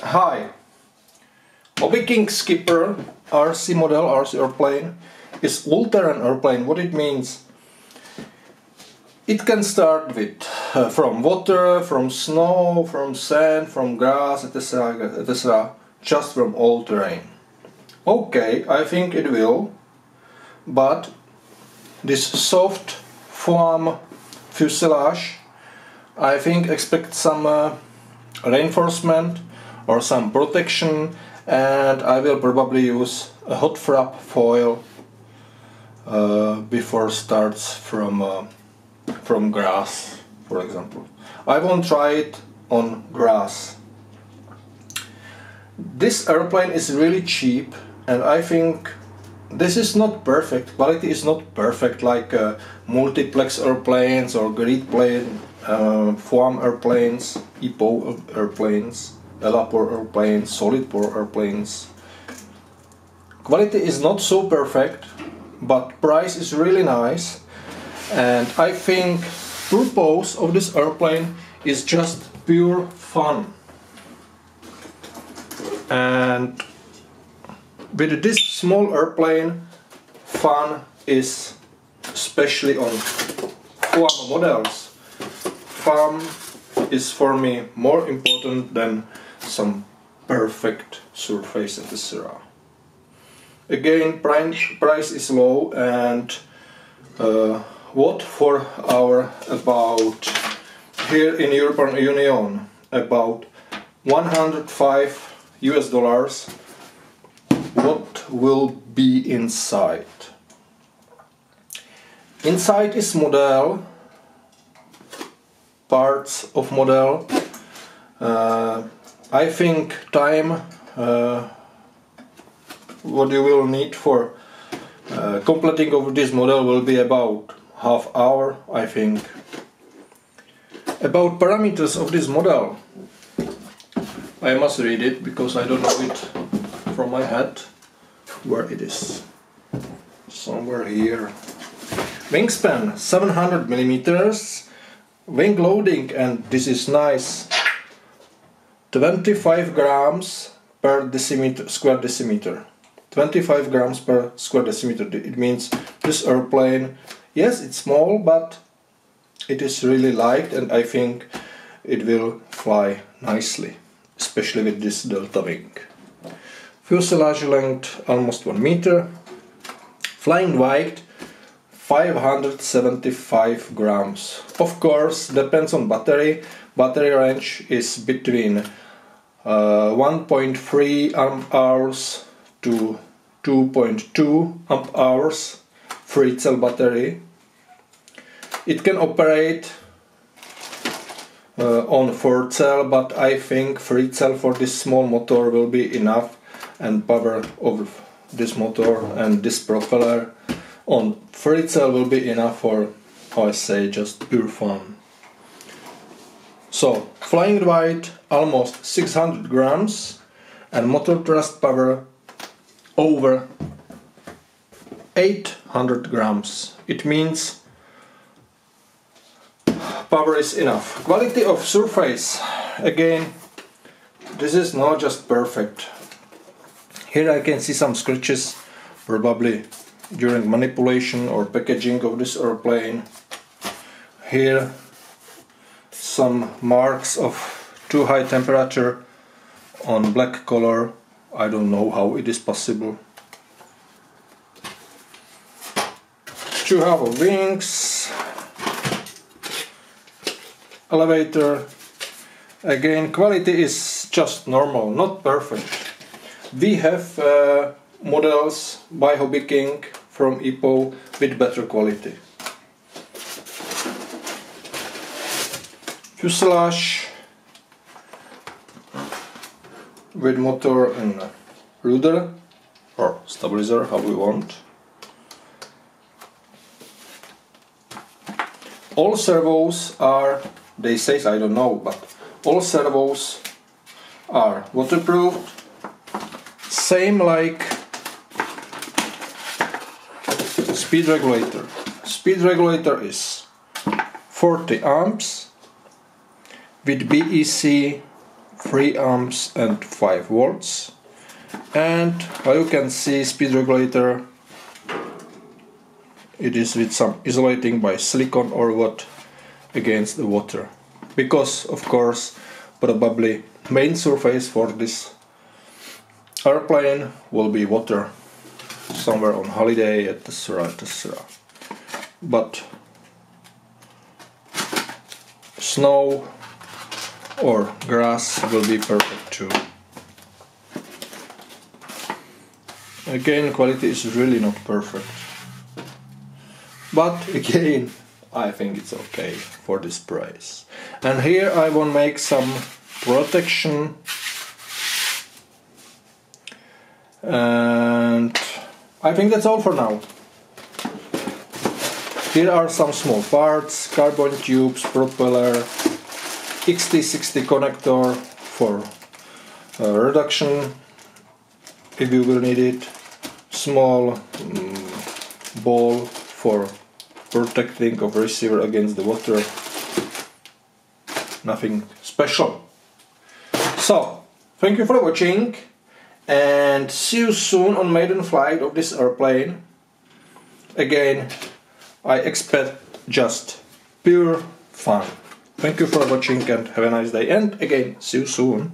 Hi, Hobby King Skipper RC model, RC airplane is all-terrain airplane. What it means? It can start with from water, from snow, from sand, from grass, etc., etc., just from all terrain. Okay, I think it will, but this soft foam fuselage, I think expect some reinforcement or some protection, and I will probably use a hot wrap foil before starts from grass, for example. I won't try it on grass. This airplane is really cheap, and I think this is not perfect. Quality is not perfect like multiplex airplanes or grid plane, foam airplanes, EPO airplanes, Elapor airplanes, solid bore airplanes. Quality is not so perfect, but price is really nice, and I think purpose of this airplane is just pure fun. And with this small airplane, fun is especially on foam models. Fun is for me more important than some perfect surface, etc. Again, price is low, and what for our about here in European Union about 105 US dollars. What will be inside? Inside is model, parts of model. I think time what you will need for completing of this model will be about half hour, I think. About parameters of this model, I must read it because I don't know it from my head. Where it is? Somewhere here. Wingspan 700 millimeters. Wing loading, and this is nice, 25 grams per decimeter, square decimeter. 25 grams per square decimeter. It means this airplane, yes, it's small, but it is really light, and I think it will fly nicely, especially with this delta wing. Fuselage length almost 1 meter. Flying weight 575 grams. Of course, depends on battery. Battery range is between 1.3 amp hours to 2.2 amp hours. Free cell battery. It can operate on 4 cell, but I think 3 cell for this small motor will be enough, and power of this motor and this propeller on 3 cell will be enough for, how I say, just pure fun. So, flying weight almost 600 grams, and motor thrust power over 800 grams. It means power is enough. Quality of surface, again, this is not just perfect. Here I can see some scratches, probably during manipulation or packaging of this airplane. Here some marks of too high temperature on black color. I don't know how it is possible. 2 half wings, elevator. Again, quality is just normal, not perfect. We have models by Hobby King from EPO with better quality. Fuselage with motor and rudder or stabilizer, how we want. All servos are, they say, I don't know, but all servos are waterproof. Same like speed regulator. Speed regulator is 40 amps with BEC 3 amps and 5 volts. And how you can see, speed regulator, it is with some isolating by silicone or what against the water, because of course probably main surface for this airplane will be water, somewhere on holiday, etc, etc. But snow or grass will be perfect too. Again, quality is really not perfect, but again I think it's okay for this price. And here I want to make some protection, and I think that's all for now. Here are some small parts: carbon tubes, propeller, XT60 connector for reduction if you will need it, small ball for protecting of receiver against the water, nothing special. So, thank you for watching and see you soon on maiden flight of this airplane. Again, I expect just pure fun. Thank you for watching and have a nice day, and again, see you soon.